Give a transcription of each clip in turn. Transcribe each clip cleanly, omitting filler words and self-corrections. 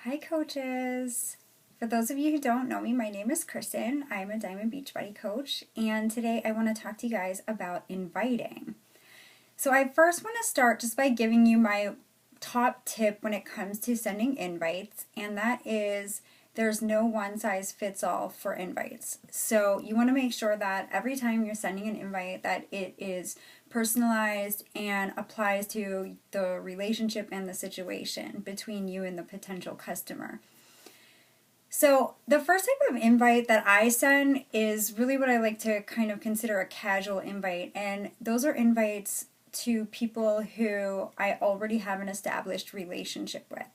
Hi coaches! For those of you who don't know me, my name is Kristen. I'm a Diamond Beachbody coach, and today I want to talk to you guys about inviting. So I first want to start just by giving you my top tip when it comes to sending invites, and that is there's no one size fits all for invites. So you want to make sure that every time you're sending an invite that it is personalized and applies to the relationship and the situation between you and the potential customer. So the first type of invite that I send is really what I like to kind of consider a casual invite, and those are invites to people who I already have an established relationship with,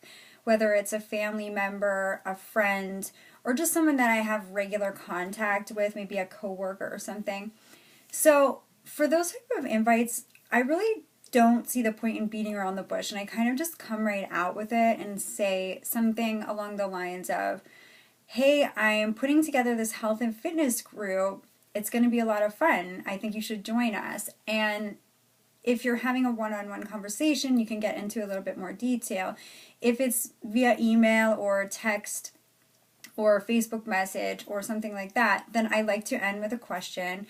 whether it's a family member, a friend, or just someone that I have regular contact with, maybe a coworker or something. So for those type of invites, I really don't see the point in beating around the bush, and I kind of just come right out with it and say something along the lines of, hey, I'm putting together this health and fitness group. It's going to be a lot of fun. I think you should join us. And if you're having a one-on-one conversation, you can get into a little bit more detail. If it's via email or text or Facebook message or something like that, then I like to end with a question.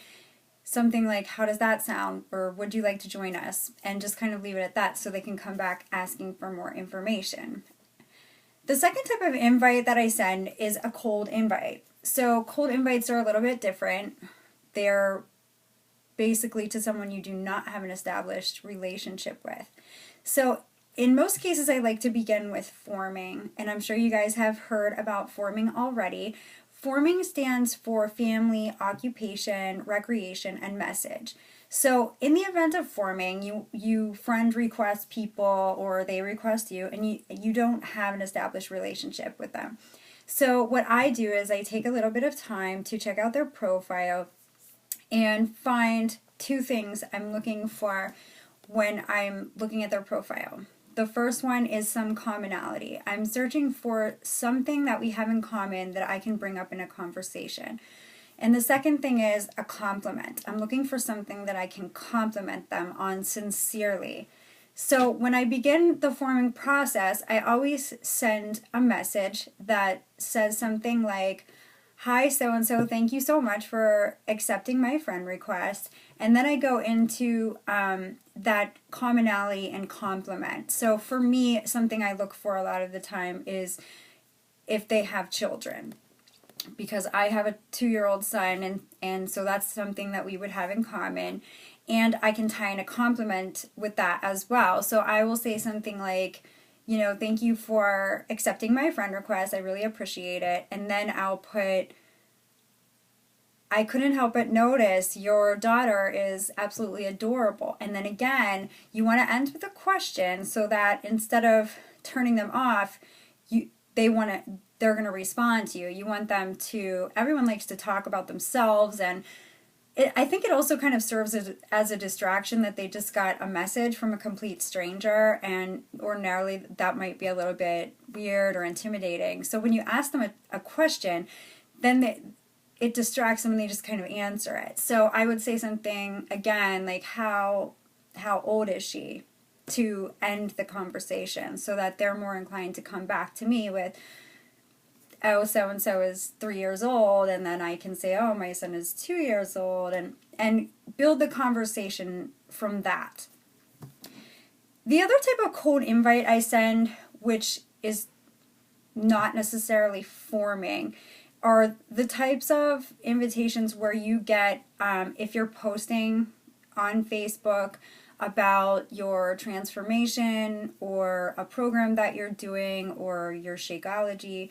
Something like, how does that sound? Or would you like to join us? And just kind of leave it at that so they can come back asking for more information. The second type of invite that I send is a cold invite. So cold invites are a little bit different. They're basically to someone you do not have an established relationship with. So in most cases, I like to begin with forming, and I'm sure you guys have heard about forming already. Forming stands for family, occupation, recreation, and message. So in the event of forming, you friend request people or they request you, and you don't have an established relationship with them. So what I do is I take a little bit of time to check out their profile and find two things I'm looking for when I'm looking at their profile. The first one is some commonality. I'm searching for something that we have in common that I can bring up in a conversation. And the second thing is a compliment. I'm looking for something that I can compliment them on sincerely. So when I begin the forming process, I always send a message that says something like, hi, so-and-so, thank you so much for accepting my friend request. And then I go into that commonality and compliment. So for me, something I look for a lot of the time is if they have children, because I have a 2-year-old son, and so that's something that we would have in common. And I can tie in a compliment with that as well. So I will say something like, thank you for accepting my friend request. I really appreciate it. And then I'll put, I couldn't help but notice your daughter is absolutely adorable. And then again, you want to end with a question so that instead of turning them off, they're going to respond to you. You want them to, everyone likes to talk about themselves, and I think it also kind of serves as a distraction that they just got a message from a complete stranger, and ordinarily that might be a little bit weird or intimidating. So when you ask them a question, then it distracts them and they just kind of answer it. So I would say something, again, like how old is she, to end the conversation so that they're more inclined to come back to me with, oh, so-and-so is 3 years old, and then I can say, oh, my son is 2 years old, and build the conversation from that. The other type of cold invite I send, which is not necessarily forming, are the types of invitations where you get, if you're posting on Facebook about your transformation or a program that you're doing or your Shakeology,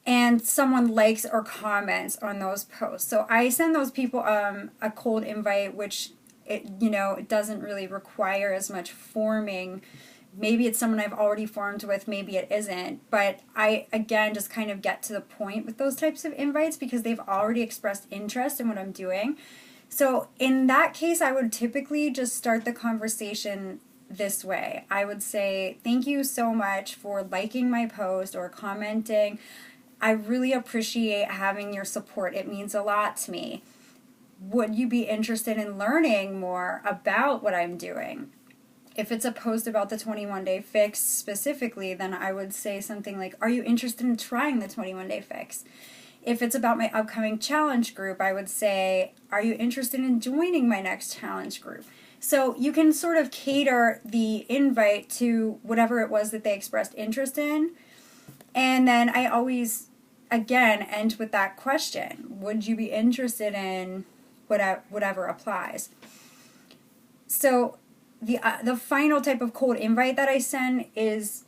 and someone likes or comments on those posts. So I send those people a cold invite, which it doesn't really require as much forming. Maybe it's someone I've already formed with, maybe it isn't. But I, again, just kind of get to the point with those types of invites because they've already expressed interest in what I'm doing. So in that case, I would typically just start the conversation this way. I would say, thank you so much for liking my post or commenting. I really appreciate having your support. It means a lot to me. Would you be interested in learning more about what I'm doing? If it's a post about the 21-day fix specifically, then I would say something like, are you interested in trying the 21-day fix? If it's about my upcoming challenge group, I would say, are you interested in joining my next challenge group? So you can sort of cater the invite to whatever it was that they expressed interest in. And then I always, again, end with that question. Would you be interested in whatever applies? So the final type of cold invite that I send is,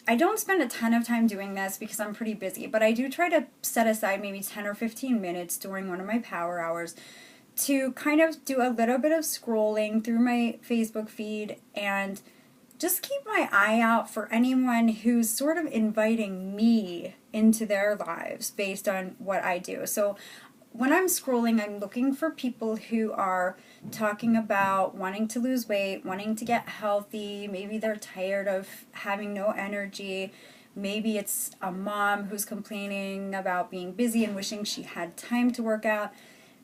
I don't spend a ton of time doing this because I'm pretty busy, but I do try to set aside maybe 10 or 15 minutes during one of my power hours to kind of do a little bit of scrolling through my Facebook feed and just keep my eye out for anyone who's sort of inviting me into their lives based on what I do. So when I'm scrolling, I'm looking for people who are talking about wanting to lose weight, wanting to get healthy. Maybe they're tired of having no energy. Maybe it's a mom who's complaining about being busy and wishing she had time to work out.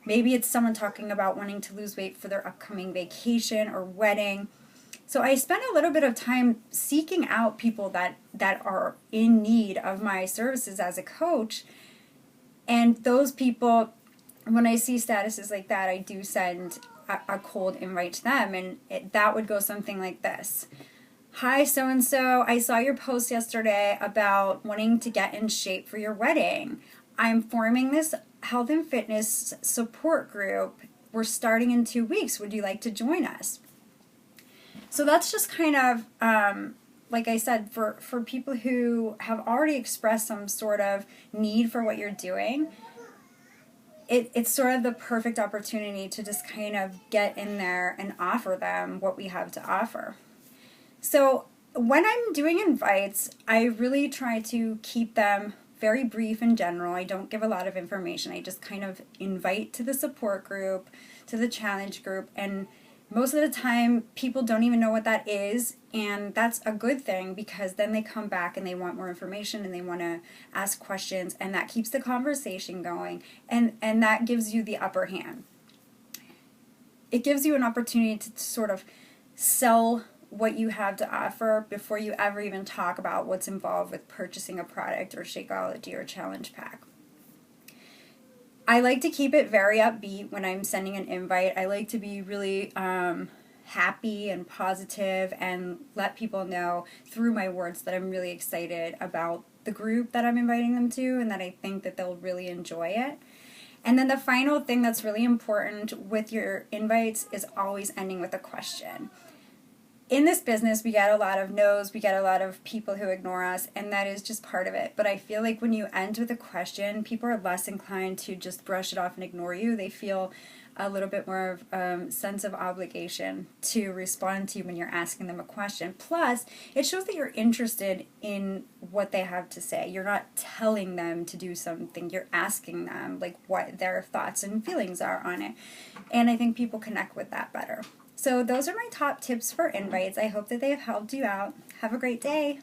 Maybe it's someone talking about wanting to lose weight for their upcoming vacation or wedding. So I spend a little bit of time seeking out people that are in need of my services as a coach. And those people, when I see statuses like that, I do send a cold invite to them. And that would go something like this. Hi, so-and-so. I saw your post yesterday about wanting to get in shape for your wedding. I'm forming this health and fitness support group. We're starting in 2 weeks. Would you like to join us? So that's just kind of, like I said, for people who have already expressed some sort of need for what you're doing, it's sort of the perfect opportunity to just kind of get in there and offer them what we have to offer. So when I'm doing invites, I really try to keep them very brief and general. I don't give a lot of information. I just kind of invite to the support group, to the challenge group, and most of the time people don't even know what that is, and that's a good thing because then they come back and they want more information and they want to ask questions, and that keeps the conversation going, and that gives you the upper hand. It gives you an opportunity to sort of sell what you have to offer before you ever even talk about what's involved with purchasing a product or Shakeology or challenge pack. I like to keep it very upbeat when I'm sending an invite. I like to be really happy and positive and let people know through my words that I'm really excited about the group that I'm inviting them to and that I think that they'll really enjoy it. And then the final thing that's really important with your invites is always ending with a question. In this business, we get a lot of no's, we get a lot of people who ignore us, and that is just part of it. But I feel like when you end with a question, people are less inclined to just brush it off and ignore you. They feel a little bit more of sense of obligation to respond to you when you're asking them a question. Plus, it shows that you're interested in what they have to say. You're not telling them to do something. You're asking them like what their thoughts and feelings are on it. And I think people connect with that better. So those are my top tips for invites. I hope that they have helped you out. Have a great day.